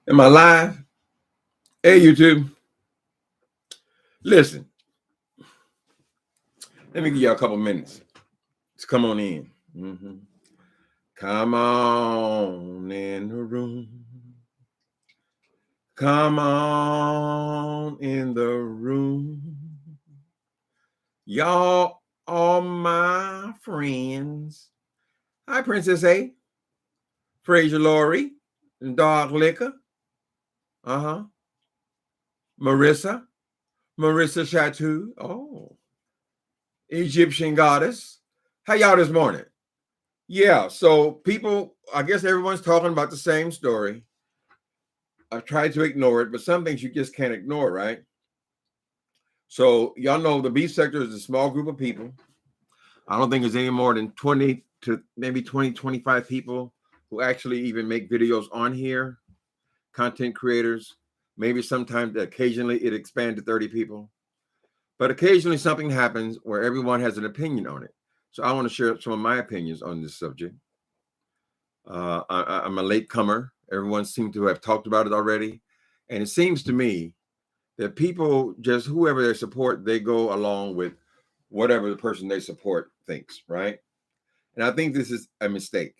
Am I live? Hey, YouTube. Listen, let me give you a couple minutes to come on in. Come on in the room. Come on in the room. Y'all are my friends. Hi, Princess A. Fraser Laurie. Dark Liquor. Marissa Chateau. Oh. Egyptian Goddess. How y'all this morning? Yeah, so people, I guess everyone's talking about the same story. I've tried to ignore it, but some things you just can't ignore, right? So y'all know the B sector is a small group of people. I don't think there's any more than 20 to maybe 20, 25 people who actually even make videos on here, content creators. Maybe sometimes occasionally it expands to 30 people. But occasionally something happens where everyone has an opinion on it. So I want to share some of my opinions on this subject. I'm a late comer. Everyone seemed to have talked about it already. And it seems to me that people, just whoever they support, they go along with whatever the person they support thinks, right? And I think this is a mistake.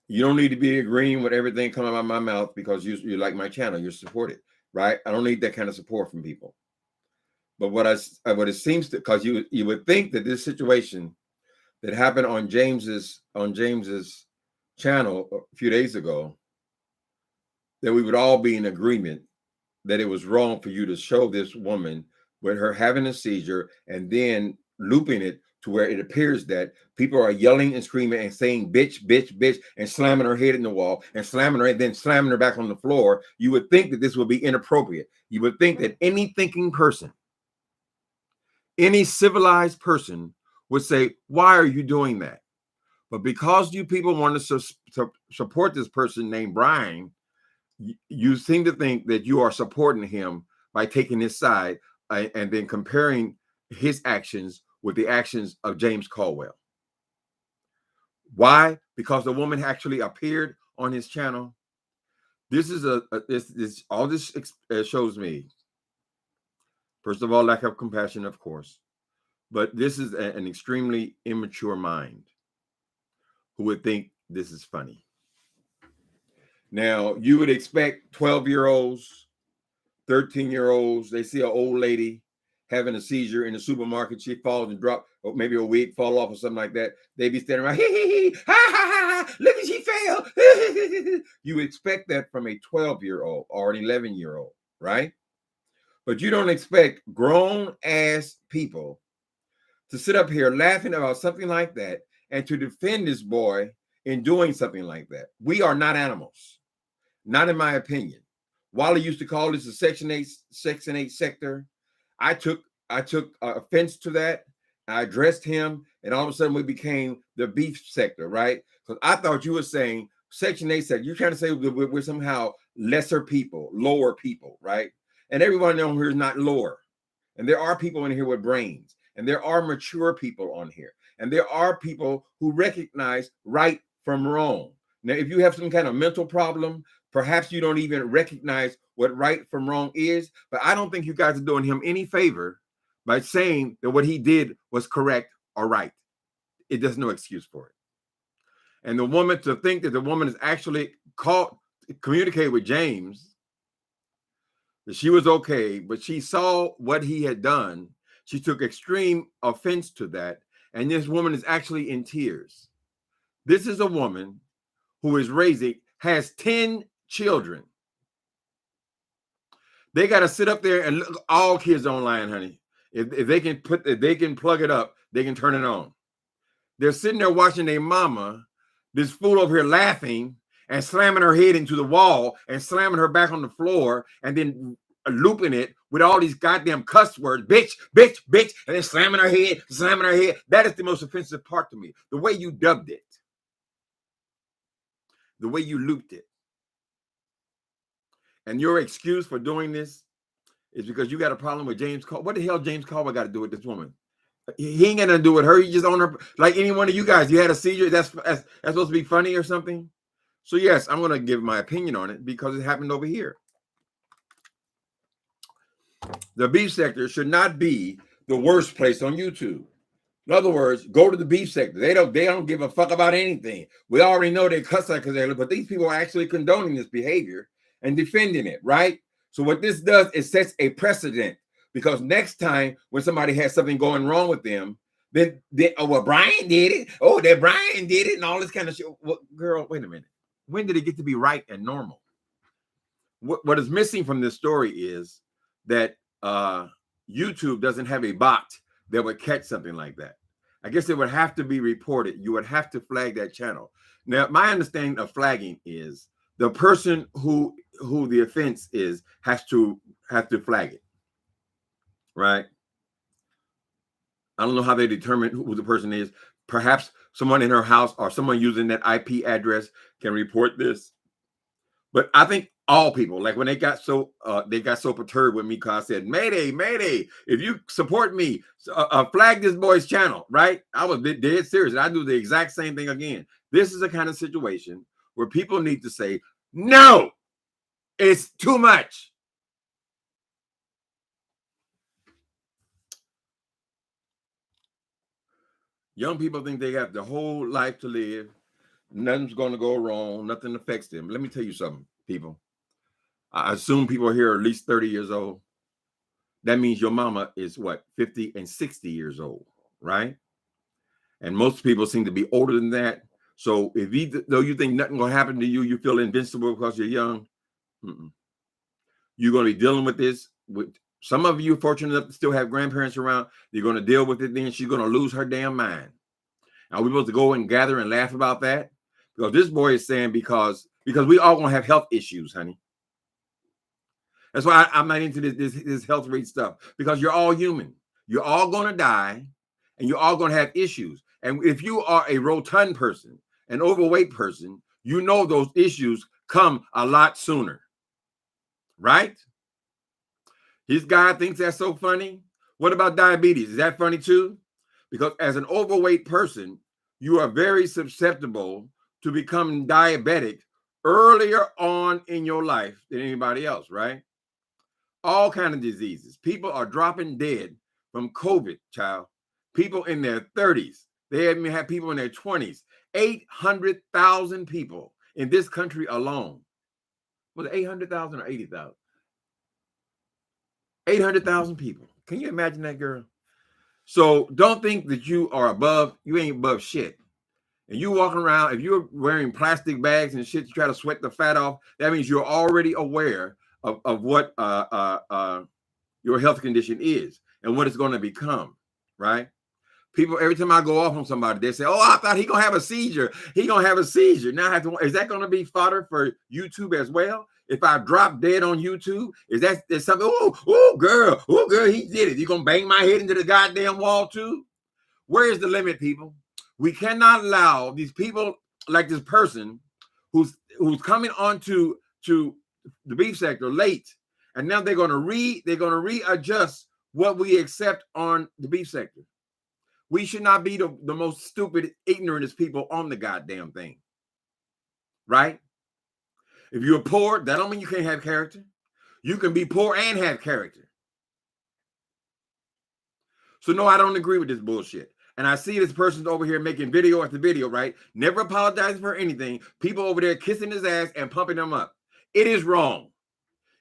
You don't need to be agreeing with everything coming out of my mouth because you like my channel, you're supported, right? I don't need that kind of support from people. But what it seems to, because you would think that this situation that happened on James's channel a few days ago, that we would all be in agreement that it was wrong for you to show this woman with her having a seizure and then looping it to where it appears that people are yelling and screaming and saying bitch, bitch, bitch, and slamming her head in the wall and slamming her and then slamming her back on the floor. You would think that this would be inappropriate. You would think that any thinking person, any civilized person would say, why are you doing that? But because you people want to support this person named Brian, you seem to think that you are supporting him by taking his side and then comparing his actions with the actions of James Caldwell. Why? Because the woman actually appeared on his channel. This is all this shows me. First of all, lack of compassion, of course, but this is an extremely immature mind who would think this is funny. Now, you would expect 12-year-olds, 13-year-olds, they see an old lady having a seizure in the supermarket, she falls and drops, or maybe a wig fall off or something like that. They be standing around, hee, ha, ha, ha, look at she fell. You would expect that from a 12-year-old or an 11-year-old, right? But you don't expect grown-ass people to sit up here laughing about something like that and to defend this boy in doing something like that. We are not animals, not in my opinion. Wally used to call this a Section 8 sector. I took offense to that. I addressed him, and all of a sudden we became the beef sector, right? Because I thought you were saying Section 8 sector. You're trying to say we're somehow lesser people, lower people, right? And everyone on here is not lower. And there are people in here with brains. And there are mature people on here. And there are people who recognize right from wrong. Now, if you have some kind of mental problem, perhaps you don't even recognize what right from wrong is. But I don't think you guys are doing him any favor by saying that what he did was correct or right. There's no excuse for it. And the woman, to think that the woman is actually communicated with James, that she was okay, but she saw what he had done. She took extreme offense to that. And this woman is actually in tears. This is a woman who is has 10 children. They got to sit up there and look, all kids online, honey. If they can plug it up, they can turn it on. They're sitting there watching their mama, this fool over here laughing and slamming her head into the wall and slamming her back on the floor and then looping it with all these goddamn cuss words, bitch, bitch, bitch, and then slamming her head. That is the most offensive part to me. The way you dubbed it, the way you looped it. And your excuse for doing this is because you got a problem with James Caldwell. What the hell James Caldwell got to do with this woman? He ain't got nothing to do with her. He just on her like any one of you guys. You had a seizure. That's supposed to be funny or something. So yes, I'm going to give my opinion on it because it happened over here. The beef sector should not be the worst place on YouTube. In other words, go to the beef sector. They don't give a fuck about anything. We already know they cuss like because but these people are actually condoning this behavior and defending it, right? So what this does is sets a precedent because next time when somebody has something going wrong with them, then oh well, Brian did it. Oh, that Brian did it, and all this kind of shit. Well, girl, wait a minute. When did it get to be right and normal? What is missing from this story is that YouTube doesn't have a bot that would catch something like that. I guess it would have to be reported. You would have to flag that channel. Now, my understanding of flagging is the person who the offense is has to flag it, right? I don't know how they determine who the person is. Perhaps someone in her house or someone using that IP address can report this. But I think all people, like when they got so perturbed with me because I said, Mayday, Mayday, if you support me, flag this boy's channel, right? I was dead serious. I do the exact same thing again. This is a kind of situation where people need to say, no, it's too much. Young people think they have the whole life to live. Nothing's going to go wrong. Nothing affects them. Let me tell you something, people. I assume people here are at least 30 years old. That means your mama is what, 50 and 60 years old, right? And most people seem to be older than that. So if though you think nothing will happen to you, you feel invincible because you're young. You're going to be dealing with this. With some of you fortunate enough to still have grandparents around. You're going to deal with it. Then she's going to lose her damn mind. Are we supposed to go and gather and laugh about that? Because this boy is saying because we all going to have health issues, honey. That's why I'm not into this health rate stuff, because you're all human. You're all going to die and you're all going to have issues. And if you are a rotund person, an overweight person, you know those issues come a lot sooner, right? This guy thinks that's so funny. What about diabetes? Is that funny too? Because as an overweight person, you are very susceptible to becoming diabetic earlier on in your life than anybody else, right? All kinds of diseases. People are dropping dead from COVID, child. People in their 30s. They even have people in their 20s. 800,000 people in this country alone. Was it 800,000 or 80,000? 800,000 people. Can you imagine that, girl? So don't think that you ain't above shit. And you walking around, if you're wearing plastic bags and shit to try to sweat the fat off, that means you're already aware of what your health condition is and what it's going to become, right? People, every time I go off on somebody, they say, oh, I thought he going to have a seizure. He going to have a seizure. Now I have to, is that going to be fodder for YouTube as well? If I drop dead on YouTube, is something, oh, girl, he did it. You going to bang my head into the goddamn wall too? Where is the limit, people? We cannot allow these people like this person who's coming onto the beef sector late, and now they're going to readjust what we accept on the beef sector. We should not be the most stupid, ignorantest people on the goddamn thing, right? If you're poor, that don't mean you can't have character. You can be poor and have character. So no, I don't agree with this bullshit. And I see this person's over here making video after video, right? Never apologizing for anything. People over there kissing his ass and pumping him up. It is wrong.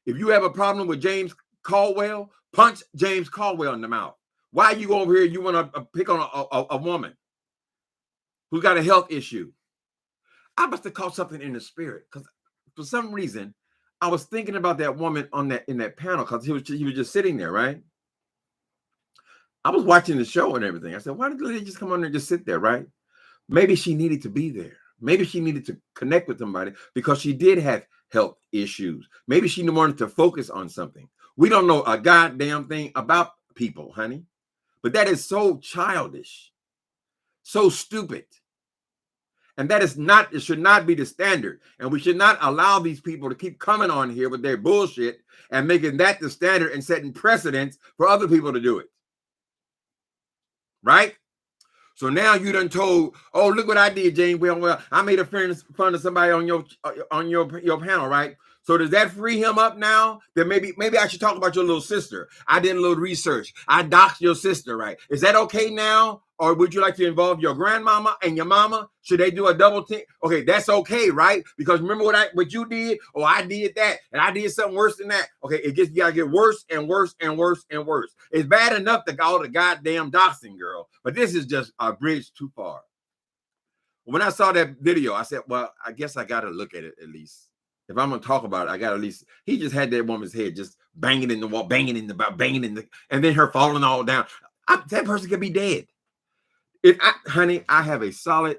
If you have a problem with James Caldwell, punch James Caldwell in the mouth. Why you over here? You want to pick on a woman who's got a health issue? I must have caught something in the spirit, because for some reason I was thinking about that woman in that panel, because he was just sitting there, right? I was watching the show and everything. I said, why did they just come on there and just sit there, right? Maybe she needed to be there. Maybe she needed to connect with somebody because she did have health issues. Maybe she wanted to focus on something. We don't know a goddamn thing about people, honey. But that is so childish, so stupid. And that is not, it should not be the standard. And we should not allow these people to keep coming on here with their bullshit and making that the standard and setting precedents for other people to do it. Right? So now you done told, oh, look what I did, James. Well, I made a fun of somebody on your panel, right? So does that free him up now? Then maybe I should talk about your little sister. I did a little research. I doxed your sister, right? Is that okay now? Or would you like to involve your grandmama and your mama? Should they do a double tick? Okay, that's okay, right? Because remember what you did? Oh, I did that, and I did something worse than that. Okay, you gotta get worse and worse and worse and worse. It's bad enough to call the goddamn doxing, girl, but this is just a bridge too far. When I saw that video, I said, well, I guess I gotta look at it at least. If I'm gonna talk about it, I gotta at least. He just had that woman's head just banging in the wall, banging in the, and then her falling all down. That person could be dead. Honey, I have a solid.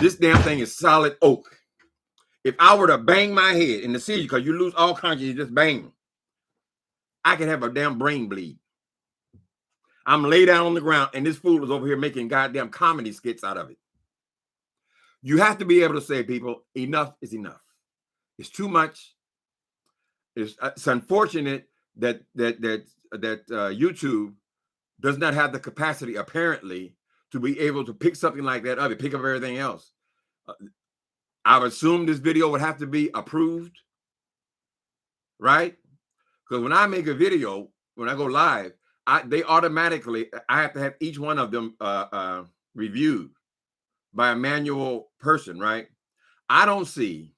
This damn thing is solid oak. If I were to bang my head in the seizure, because you lose all consciousness, just bang, I could have a damn brain bleed. I'm laid down on the ground, and this fool is over here making goddamn comedy skits out of it. You have to be able to say, people, enough is enough. It's too much. It's unfortunate that YouTube does not have the capacity, apparently, to be able to pick something like that up and pick up everything else. I would assume this video would have to be approved, right? Because when I make a video, when I go live, I have to have each one of them reviewed by a manual person, right? I don't see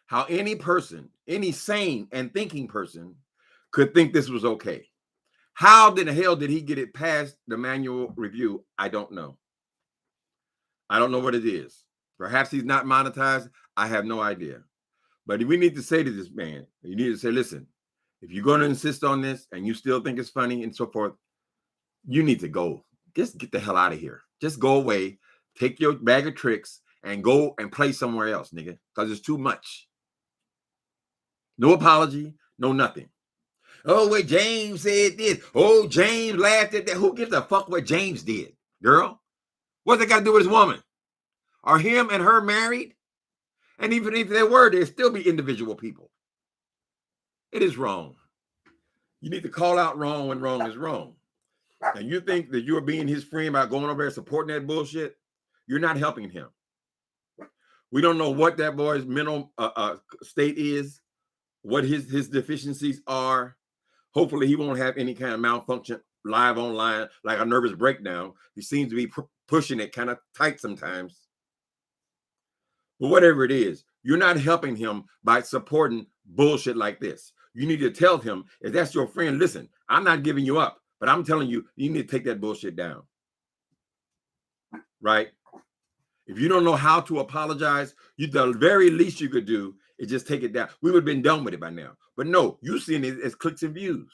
how any person, any sane and thinking person, could think this was okay. How in the hell did he get it past the manual review? I don't know. I don't know what it is. Perhaps he's not monetized. I have no idea. But we need to say to this man, you need to say, listen, if you're going to insist on this and you still think it's funny and so forth, you need to go. Just get the hell out of here. Just go away. Take your bag of tricks and go and play somewhere else, nigga, because it's too much. No apology, no nothing. Oh, wait, James said this. Oh, James laughed at that. Who gives a fuck what James did, girl? What's that got to do with his woman? Are him and her married? And even if they were, they'd still be individual people. It is wrong. You need to call out wrong when wrong is wrong. And you think that you're being his friend by going over there supporting that bullshit? You're not helping him. We don't know what that boy's mental state is, what his deficiencies are. Hopefully he won't have any kind of malfunction live online, like a nervous breakdown. He seems to be pushing it kind of tight sometimes. But whatever it is, you're not helping him by supporting bullshit like this. You need to tell him, if that's your friend, listen, I'm not giving you up, but I'm telling you, you need to take that bullshit down. Right? If you don't know how to apologize, the very least you could do is just take it down. We would have been done with it by now. But no, you're seeing it as clicks and views.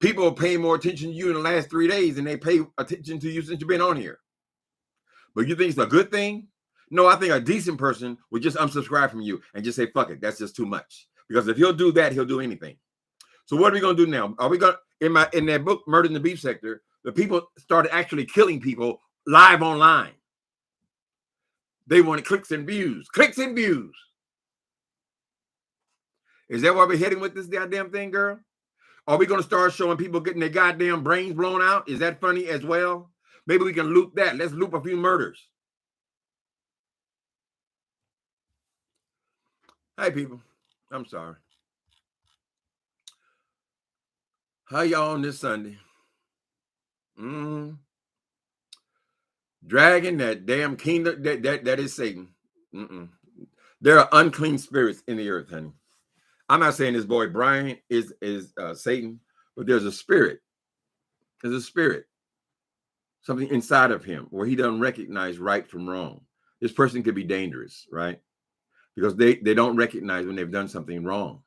People are paying more attention to you in the last 3 days than they pay attention to you since you've been on here. But you think it's a good thing? No, I think a decent person would just unsubscribe from you and just say, fuck it, that's just too much. Because if he'll do that, he'll do anything. So what are we going to do now? Are we going to, in that book, Murder in the Beef Sector, the people started actually killing people live online. They wanted clicks and views. Clicks and views. Is that where we're heading with this goddamn thing, girl? Are we going to start showing people getting their goddamn brains blown out? Is that funny as well? Maybe we can loop that. Let's loop a few murders. Hi, people. I'm sorry. How y'all on this Sunday? Dragging that damn kingdom that is Satan. There are unclean spirits in the earth, honey. I'm not saying this boy Brian is Satan, but there's a spirit. There's a spirit. Something inside of him where he doesn't recognize right from wrong. This person could be dangerous, right? Because they don't recognize when they've done something wrong.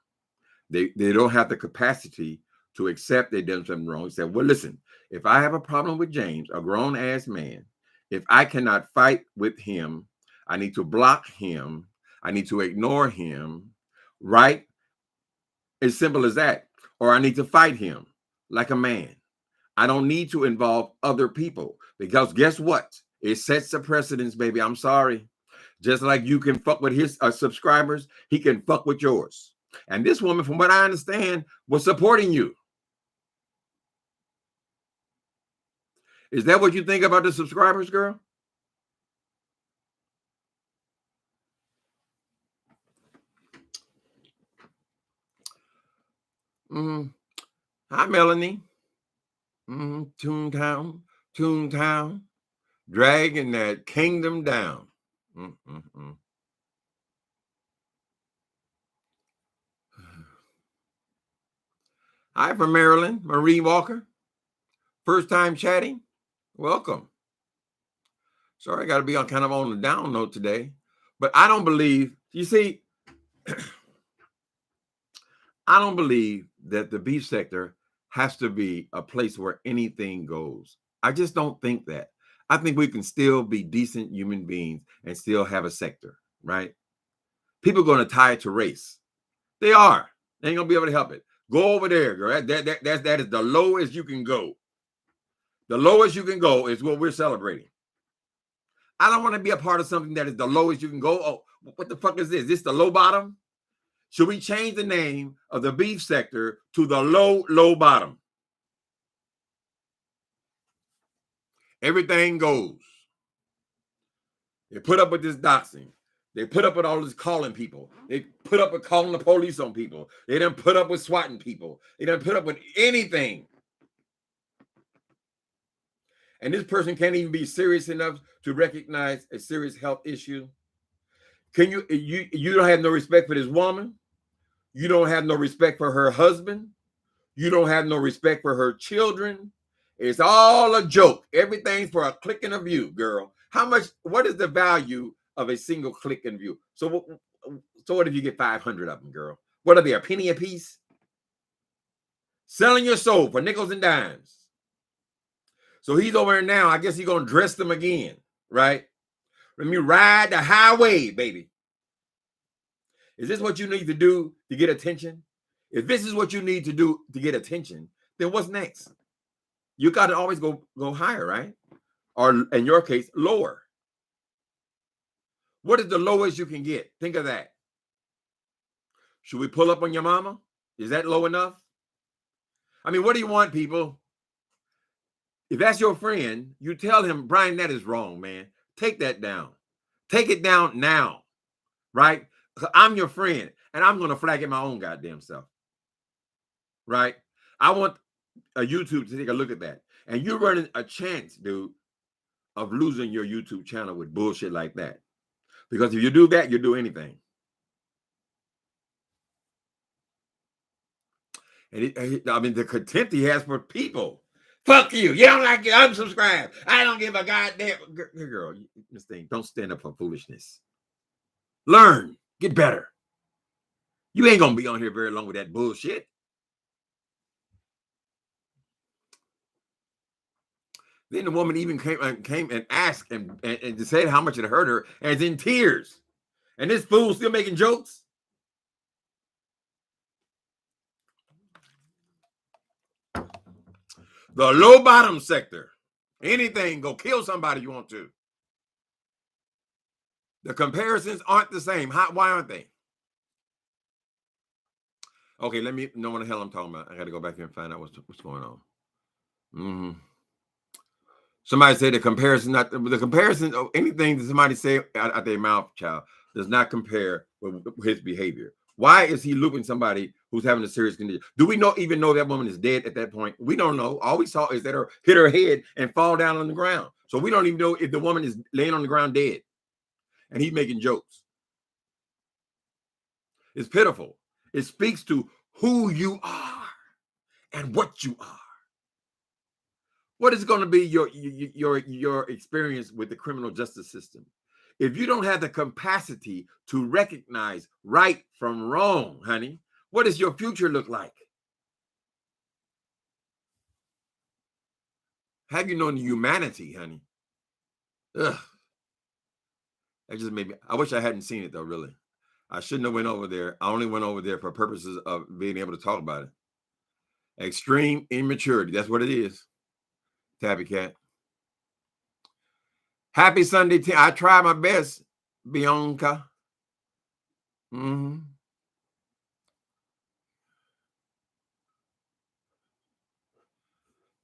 They don't have the capacity to accept they've done something wrong. He said, well, listen, if I have a problem with James, a grown-ass man, if I cannot fight with him, I need to block him. I need to ignore him, right? As simple as that. Or I need to fight him like a man. I don't need to involve other people because guess what? It sets a precedence, baby. I'm sorry. Just like you can fuck with his subscribers, he can fuck with yours. And this woman, from what I understand, was supporting you. Is that what you think about the subscribers, girl? Hi, Melanie. Toontown, dragging that kingdom down. Hi from Maryland, Marie Walker. First time chatting. Welcome. Sorry, I got to be on kind of on the down note today, but I don't believe. You see, I don't believe that the beef sector has to be a place where anything goes. I just don't think that. I think we can still be decent human beings and still have a sector, right? People are going to tie it to race. They are. They ain't going to be able to help it. Go over there, girl. That is the lowest you can go. The lowest you can go is what we're celebrating. I don't want to be a part of something that is the lowest you can go. Oh, what the fuck is this? Is this the low bottom? Should we change the name of the beef sector to the low bottom? Everything goes. They put up with this doxing. They put up with all this calling people. They put up with calling the police on people. They didn't put up with swatting people. They didn't put up with anything. And this person can't even be serious enough to recognize a serious health issue. Can you don't have no respect for this woman. You don't have no respect for her husband. You don't have no respect for her children. It's all a joke. Everything's for a click and a view, girl. What is the value of a single click and view? So what if you get 500 of them, girl? What are they, a penny a piece? Selling your soul for nickels and dimes. So he's over there now. I guess he's going to dress them again, right? Let me ride the highway, baby. Is this what you need to do to get attention? If this is what you need to do to get attention, then what's next? You got to always go higher, right? Or in your case, lower. What is the lowest you can get? Think of that. Should we pull up on your mama? Is that low enough? I mean, what do you want, people? If that's your friend, you tell him, Brian, that is wrong, man. Take that down. Take it down now, right? I'm your friend, and I'm going to flag it my own goddamn self, right? I want a YouTube to take a look at that. And you're running a chance, dude, of losing your YouTube channel with bullshit like that. Because if you do that, you do anything. And the contempt he has for people. Fuck you. You don't like it. Unsubscribe. I don't give a goddamn. Girl, this thing, don't stand up for foolishness. Learn. Get better. You ain't going to be on here very long with that bullshit. Then the woman even came and asked and said how much it hurt her, and is in tears. And this fool still making jokes. The low bottom sector. Anything, go kill somebody you want to. The comparisons aren't the same. Why aren't they? Okay, let me know what the hell I'm talking about. I got to go back here and find out what's going on. Somebody say the comparison of anything that somebody say out their mouth, child, does not compare with his behavior. Why is he looping somebody who's having a serious condition? Do we even know that woman is dead at that point? We don't know. All we saw is that her hit her head and fall down on the ground. So we don't even know if the woman is laying on the ground dead. And he's making jokes. It's pitiful. It speaks to who you are and what you are. What is going to be your experience with the criminal justice system? If you don't have the capacity to recognize right from wrong, honey, what does your future look like? Have you known humanity, honey? Ugh. That just made me. I wish I hadn't seen it though. Really, I shouldn't have went over there. I only went over there for purposes of being able to talk about it. Extreme immaturity. That's what it is. Tabby Cat. Happy Sunday. I try my best, Bianca. Mm-hmm.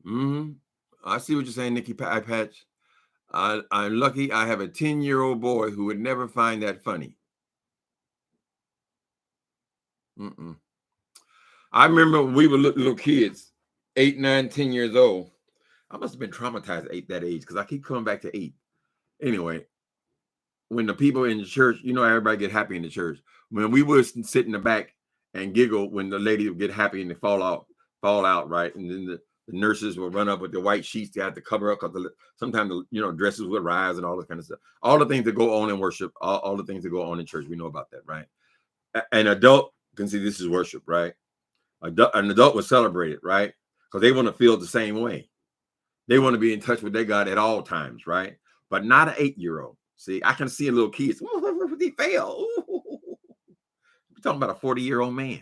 Mm-hmm. I see what you're saying, Nikki Patch. I'm lucky I have a 10-year-old boy who would never find that funny. Mm-mm. I remember when we were little kids, 8, 9, 10 years old. I must have been traumatized at that age because I keep coming back to 8. Anyway, when the people in the church, everybody get happy in the church. When we would sit in the back and giggle when the lady would get happy and they fall out, right? And then the nurses will run up with the white sheets. They have to cover up because sometimes the dresses would rise and all that kind of stuff. All the things that go on in worship, all the things that go on in church, we know about that, right? An adult can see this is worship, right? An adult would celebrate it, right? Because they want to feel the same way. They want to be in touch with their God at all times, right? But not an 8-year-old. See, I can see a little kids. They fail. We're talking about a 40-year-old man.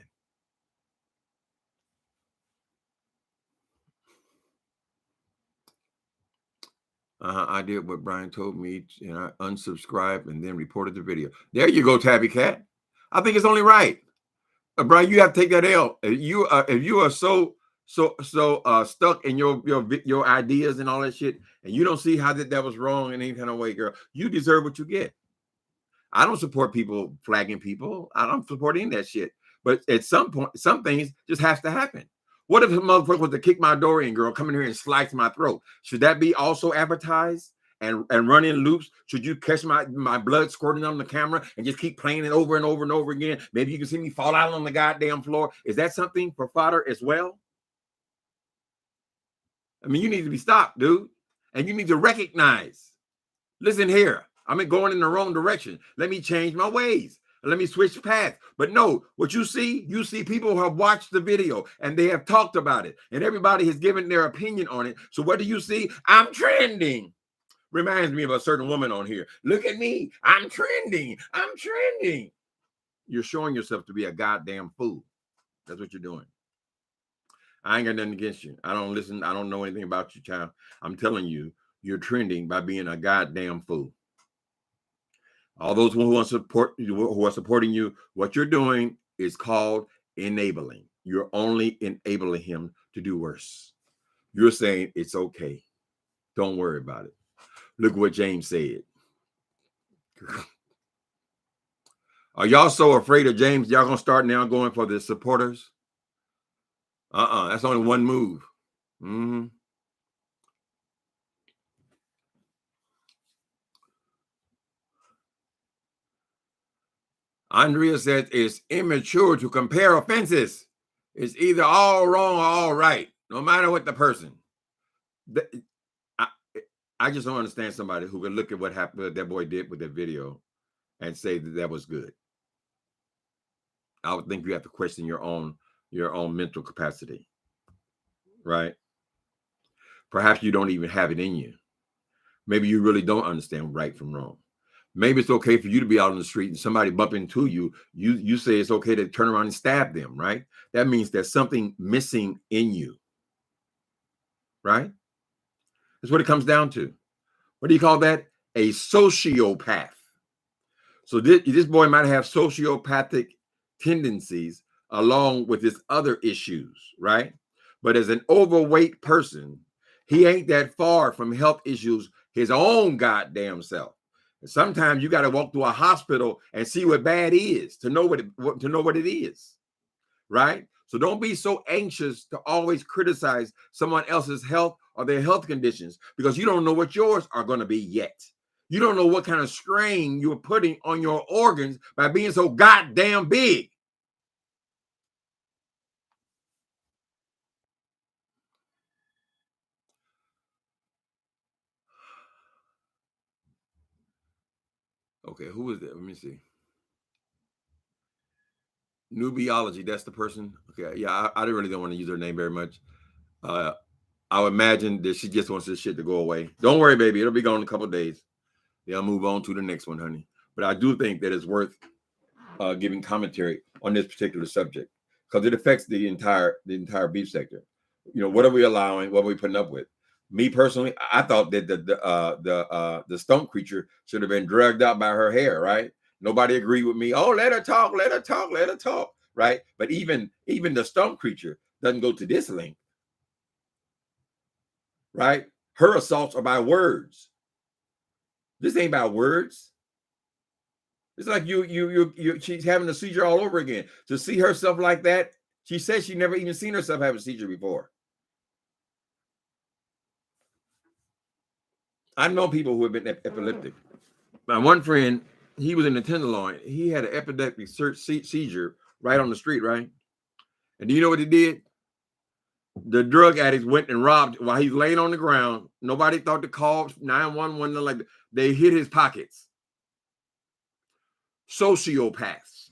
I did what Brian told me, and I unsubscribed and then reported the video. There you go, Tabby Cat. I think it's only right. Brian, you have to take that L. If you are so stuck in your ideas and all that shit, and you don't see how that was wrong in any kind of way, girl, you deserve what you get. I don't support people flagging people. I don't support any of that shit. But at some point, some things just has to happen. What if a motherfucker was to kick my door in, girl, come in here and slice my throat? Should that be also advertised and run in loops? Should you catch my blood squirting on the camera and just keep playing it over and over and over again? Maybe you can see me fall out on the goddamn floor. Is that something for fodder as well? I mean, you need to be stopped, dude. And you need to recognize. Listen here. I'm going in the wrong direction. Let me change my ways. Let me switch paths. But no, what you see people who have watched the video and they have talked about it and everybody has given their opinion on it. So what do you see? I'm trending. Reminds me of a certain woman on here. Look at me. I'm trending. I'm trending. You're showing yourself to be a goddamn fool. That's what you're doing. I ain't got nothing against you. I don't listen. I don't know anything about you, child. I'm telling you, you're trending by being a goddamn fool. All those who are supporting you, what you're doing is called enabling. You're only enabling him to do worse. You're saying it's okay. Don't worry about it. Look what James said. Are y'all so afraid of James? Y'all gonna start now going for the supporters? That's only one move. Mm-hmm. Andrea says it's immature to compare offenses. It's either all wrong or all right, no matter what the person. I just don't understand somebody who could look at what happened, what that boy did with that video and say that was good. I would think you have to question your own mental capacity, right? Perhaps you don't even have it in you. Maybe you really don't understand right from wrong. Maybe it's okay for you to be out on the street and somebody bump into you. You say it's okay to turn around and stab them, right? That means there's something missing in you, right? That's what it comes down to. What do you call that? A sociopath. So this boy might have sociopathic tendencies along with his other issues, right? But as an overweight person, he ain't that far from health issues his own goddamn self. Sometimes you got to walk through a hospital and see what bad is to know what it is, right? So don't be so anxious to always criticize someone else's health or their health conditions because you don't know what yours are going to be yet. You don't know what kind of strain you're putting on your organs by being so goddamn big. Okay, who is that? Let me see. Nubiology, that's the person. Okay, yeah, I really don't want to use her name very much. I would imagine that she just wants this shit to go away. Don't worry, baby. It'll be gone in a couple of days. They'll move on to the next one, honey. But I do think that it's worth giving commentary on this particular subject because it affects the entire beef sector. What are we allowing? What are we putting up with? Me personally, I thought that the stump creature should have been dragged out by her hair, right? Nobody agreed with me. Oh, let her talk, let her talk, let her talk, right? But even the stump creature doesn't go to this length, right? Her assaults are by words. This ain't about words. It's like she's having a seizure all over again. To see herself like that, she says she never even seen herself have a seizure before. I know people who have been epileptic. My one friend, he was in the Tenderloin. He had an epileptic seizure right on the street, right? And do you know what he did? The drug addicts went and robbed while he's laying on the ground. Nobody thought to call 911. Like they hit his pockets. Sociopaths.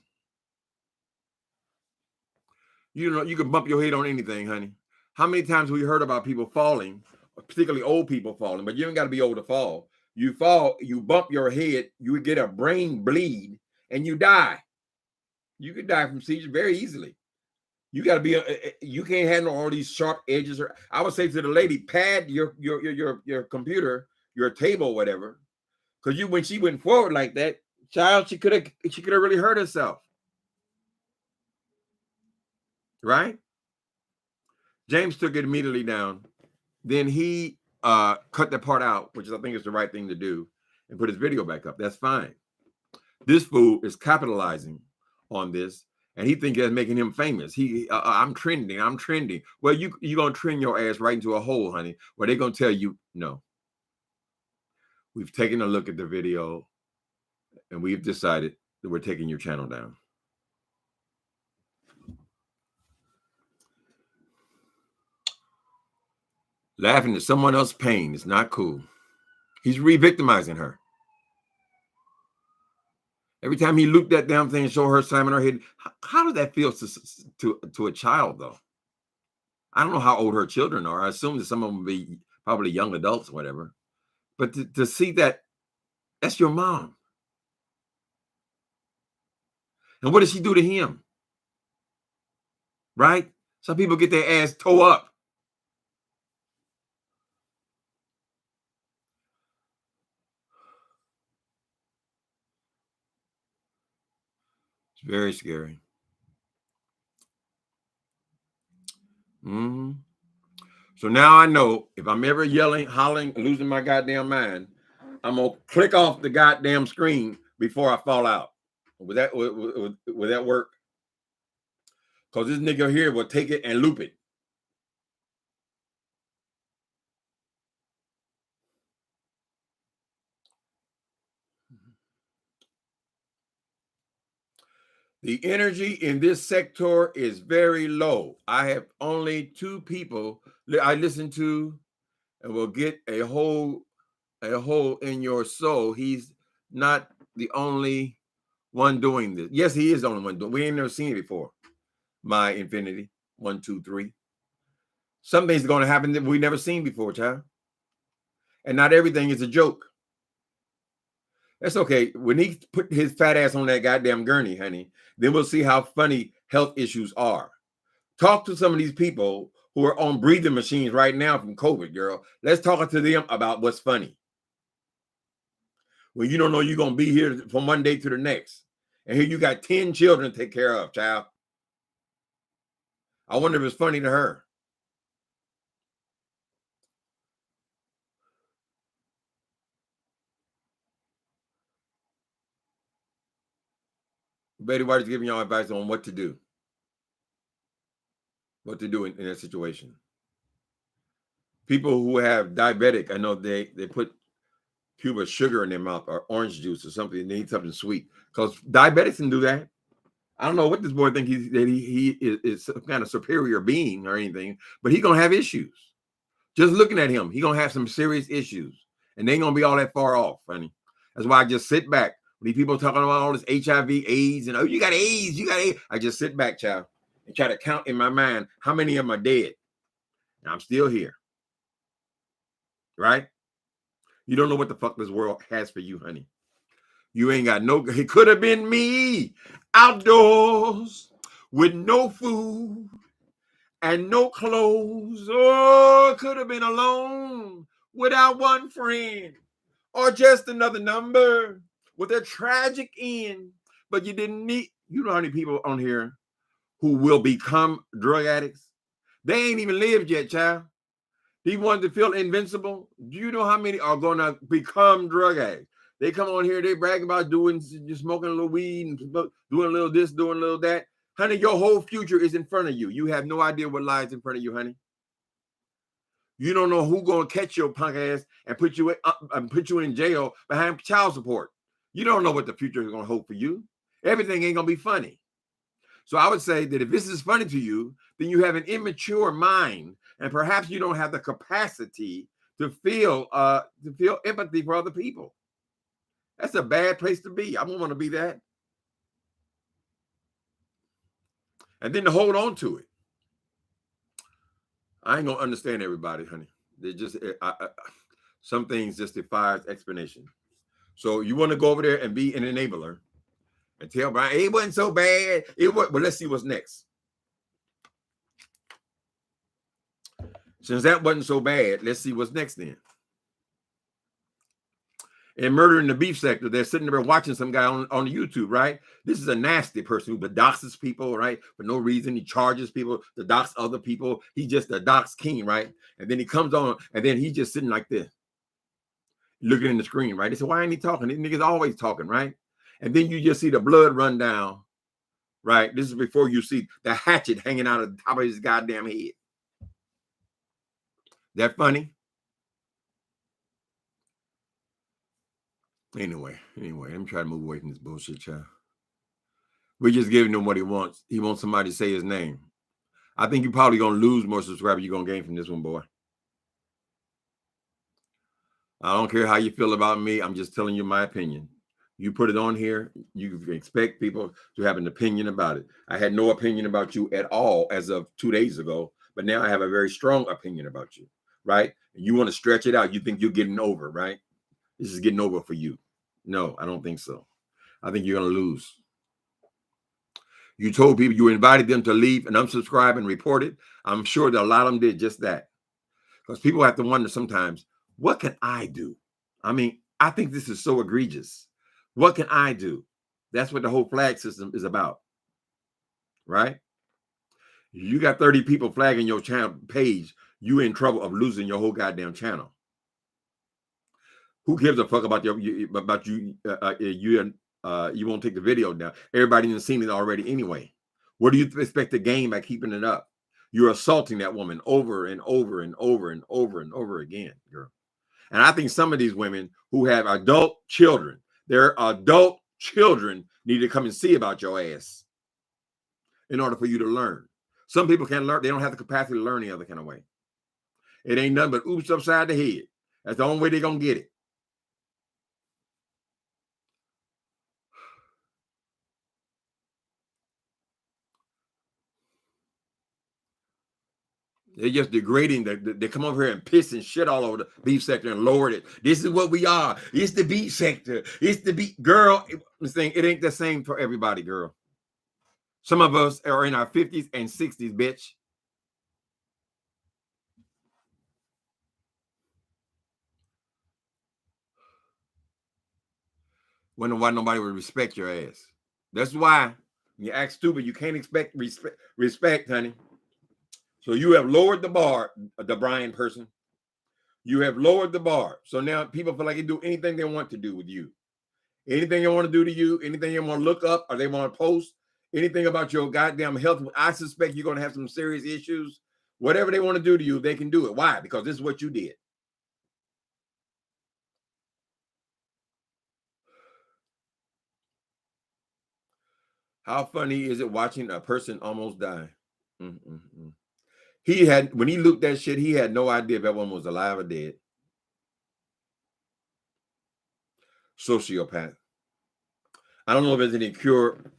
You know, you can bump your head on anything, honey. How many times have we heard about people falling, particularly old people falling, but you ain't got to be old to fall. You fall, you bump your head, you get a brain bleed, and you die. You could die from seizure very easily. You got to be, you can't handle all these sharp edges. I would say to the lady, pad your computer, your table, whatever, because when she went forward like that, child, she could have really hurt herself, right? James took it immediately down. Then he cut that part out, which I think is the right thing to do, and put his video back up. That's fine. This fool is capitalizing on this, and he thinks that's making him famous. I'm trending. I'm trending. Well, you're going to trend your ass right into a hole, honey, where they're going to tell you, no. We've taken a look at the video, and we've decided that we're taking your channel down. Laughing at someone else's pain is not cool. He's re-victimizing her. Every time he looped that damn thing and showed her slamming her head, how does that feel to a child, though? I don't know how old her children are. I assume that some of them will be probably young adults or whatever. But to see that, that's your mom. And what does she do to him? Right? Some people get their ass tore up. It's very scary. Mm-hmm. So now I know if I'm ever yelling, hollering, losing my goddamn mind, I'm gonna click off the goddamn screen before I fall out. Would that work? Because this nigga here will take it and loop it. The energy in this sector is very low. I have only 2 people I listen to and will get a hole in your soul. He's not the only one doing this. Yes, he is the only one doing. We ain't never seen it before. My infinity 1, 2, 3. Something's going to happen that we never seen before, child. And not everything is a joke. That's okay. When he put his fat ass on that goddamn gurney, honey, then we'll see how funny health issues are. Talk to some of these people who are on breathing machines right now from COVID, girl. Let's talk to them about what's funny. When you don't know you're going to be here from one day to the next. And here you got 10 children to take care of, child. I wonder if it's funny to her. Betty White is giving y'all advice on what to do. What to do in that situation. People who have diabetic, I know they put cube of sugar in their mouth or orange juice or something. They need something sweet because diabetics can do that. I don't know what this boy thinks he is some kind of superior being or anything, but he's gonna have issues. Just looking at him, he's gonna have some serious issues, and they ain't gonna be all that far off, honey. That's why I just sit back. When these people talking about all this HIV, AIDS, and oh, you got AIDS, you got AIDS. I just sit back, child, and try to count in my mind how many of them are dead. And I'm still here. Right? You don't know what the fuck this world has for you, honey. You ain't got no, it could have been me outdoors with no food and no clothes. Oh, could have been alone without one friend, or just another number with a tragic end. But you didn't need, you know how many people on here who will become drug addicts? They ain't even lived yet, child. He wanted to feel invincible. Do you know how many are going to become drug addicts? They come on here, they brag about just smoking a little weed and doing a little this, doing a little that. Honey, your whole future is in front of you. You have no idea what lies in front of you, honey. You don't know who's going to catch your punk ass and put you in jail behind child support. You don't know what the future is going to hold for you. Everything ain't going to be funny. So I would say that if this is funny to you, then you have an immature mind, and perhaps you don't have the capacity to feel empathy for other people. That's a bad place to be. I don't want to be that. And then to hold on to it. I ain't gonna understand everybody, honey. They just some things just defies explanation. So you want to go over there and be an enabler and tell Brian it wasn't so bad. It was, but let's see what's next. Since that wasn't so bad, let's see what's next then. And Murder in the Beef sector, they're sitting there watching some guy on YouTube, right? This is a nasty person who doxes people, right? For no reason. He charges people to dox other people. He's just a dox king, right? And then he comes on, and then he's just sitting like this, looking in the screen, right? They say, why ain't he talking? This nigga's always talking, right? And then you just see the blood run down, right? This is before you see the hatchet hanging out of the top of his goddamn head. That funny? Anyway, let me try to move away from this bullshit, child. We're just giving him what he wants. He wants somebody to say his name. I think you're probably going to lose more subscribers you're going to gain from this one, boy. I don't care how you feel about me. I'm just telling you my opinion. You put it on here, you expect people to have an opinion about it. I had no opinion about you at all as of 2 days ago, but now I have a very strong opinion about you, right? You want to stretch it out. You think you're getting over, right? This is getting over for you. No, I don't think so. I think you're going to lose. You told people, you invited them to leave and unsubscribe and report it. I'm sure that a lot of them did just that. Because people have to wonder sometimes, what can I do? I mean, I think this is so egregious. What can I do? That's what the whole flag system is about, right? You got 30 people flagging your channel page, you in trouble of losing your whole goddamn channel. Who gives a fuck about you? You won't take the video down. Everybody has seen it already anyway. What do you expect to gain by keeping it up? You're assaulting that woman over and over and over and over and over again, girl. And I think some of these women who have adult children, their adult children need to come and see about your ass in order for you to learn. Some people can't learn. They don't have the capacity to learn any other kind of way. It ain't nothing but oops upside the head. That's the only way they're going to get it. They're just degrading. They come over here and piss and shit all over the beef sector and lowered it. This is what we are. It's the beef sector. It's the beef. Girl, it ain't the same for everybody, girl. Some of us are in our 50s and 60s, bitch. Wonder why nobody would respect your ass. That's why when you act stupid, you can't expect respect, honey. So you have lowered the bar, the Brian person. You have lowered the bar. So now people feel like they do anything they want to do with you. Anything they want to do to you, anything they want to look up or they want to post, anything about your goddamn health. I suspect you're going to have some serious issues. Whatever they want to do to you, they can do it. Why? Because this is what you did. How funny is it watching a person almost die? He had, when he looked that shit, he had no idea if that one was alive or dead. Sociopath. I don't know if there's any cure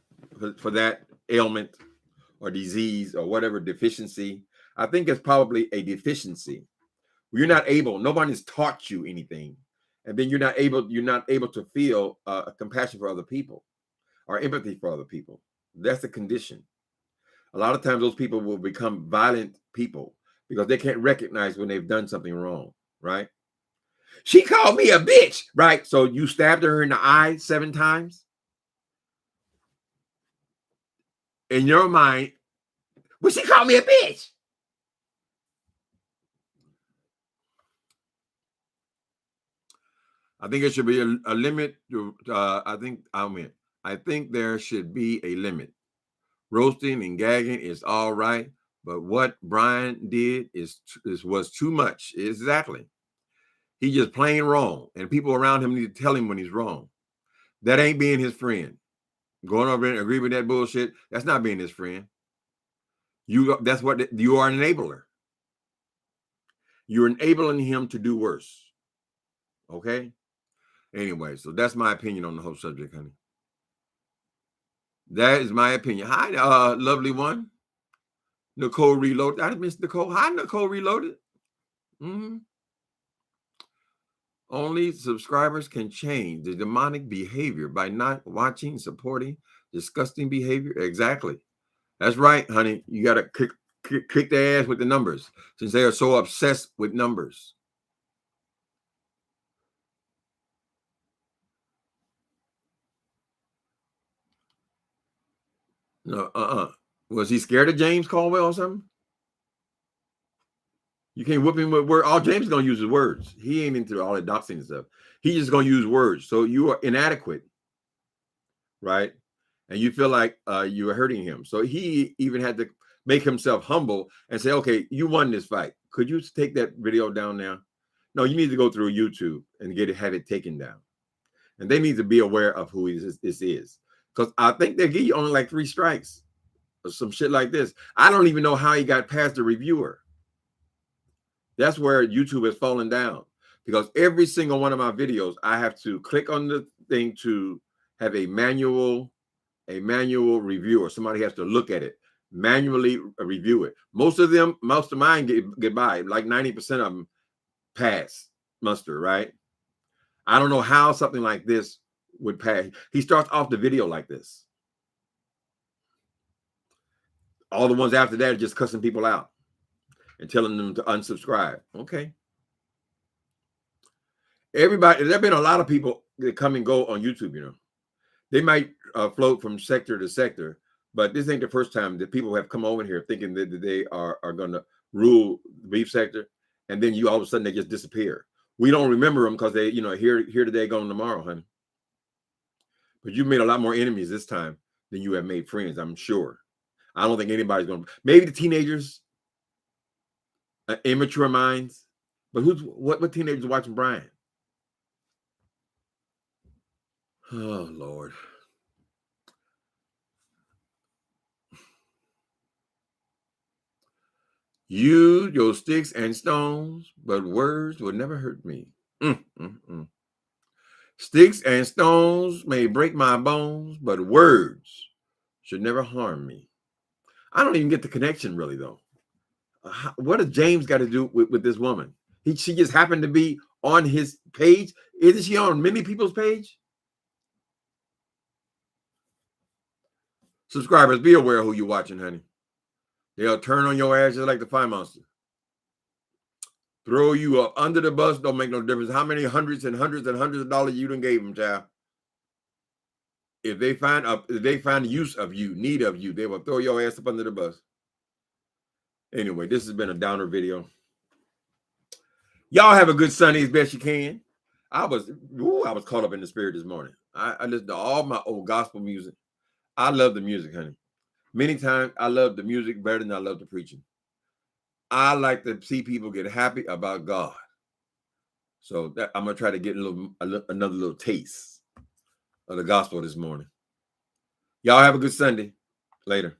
for that ailment or disease or whatever deficiency. I think it's probably a deficiency. You're not able, nobody's taught you anything. And then you're not able to feel compassion for other people or empathy for other people. That's the condition. A lot of times those people will become violent people because they can't recognize when they've done something wrong, right? She called me a bitch, right? So you stabbed her in the eye 7 times. In your mind, well, she called me a bitch. I think it should be a limit to, I think there should be a limit. Roasting and gagging is all right, but what Brian did was too much. Exactly. He's just plain wrong, and people around him need to tell him when he's wrong. That ain't being his friend. Going over and agree with that bullshit, that's not being his friend. You are an enabler. You're enabling him to do worse. Okay? Anyway, so that's my opinion on the whole subject, honey. That is my opinion. Hi, lovely one. Nicole Reloaded. I miss Nicole. Hi, Nicole Reloaded. Only subscribers can change the demonic behavior by not watching, supporting disgusting behavior. Exactly. That's right, honey. You got to kick their ass with the numbers since they are so obsessed with numbers. No, Was he scared of James Caldwell or something? You can't whip him with words. All James is going to use is words. He ain't into all that doxing and stuff. He's just going to use words. So you are inadequate, right? And you feel like you are hurting him. So he even had to make himself humble and say, okay, you won this fight. Could you take that video down now? No, you need to go through YouTube and have it taken down. And they need to be aware of who this is. Because I think they give you only like 3 strikes or some shit like this. I don't even know how he got past the reviewer. That's where YouTube has fallen down. Because every single one of my videos, I have to click on the thing to have a manual reviewer. Somebody has to look at it, manually review it. Most of mine get by. Like 90% of them pass muster, right? I don't know how something like this would pass. He starts off the video like this. All the ones after that are just cussing people out and telling them to unsubscribe. Okay. Everybody, there have been a lot of people that come and go on YouTube, you know. They might float from sector to sector, but this ain't the first time that people have come over here thinking that they are going to rule the beef sector, and then all of a sudden they just disappear. We don't remember them because they, here today, gone tomorrow, honey. But you've made a lot more enemies this time than you have made friends, I'm sure. I don't think anybody's going to. Maybe the teenagers, immature minds, but what teenagers watching Brian? Oh, Lord. Use your sticks and stones, but words will never hurt me. Sticks and stones may break my bones, but words should never harm me. I don't even get the connection, really, though. What does James got to do with this woman? She just happened to be on his page. Isn't she on many people's page? Subscribers, be aware of who you're watching, honey. They'll turn on your ass just like the fire monster. Throw you up under the bus, don't make no difference. How many hundreds and hundreds and hundreds of dollars you done gave them, child? If they find use of you, need of you, they will throw your ass up under the bus. Anyway, this has been a downer video. Y'all have a good Sunday as best you can. I was caught up in the spirit this morning. I listened to all my old gospel music. I love the music, honey. Many times I love the music better than I love the preaching. I like to see people get happy about God. So I'm gonna try to get another little taste of the gospel this morning. Y'all have a good Sunday. Later.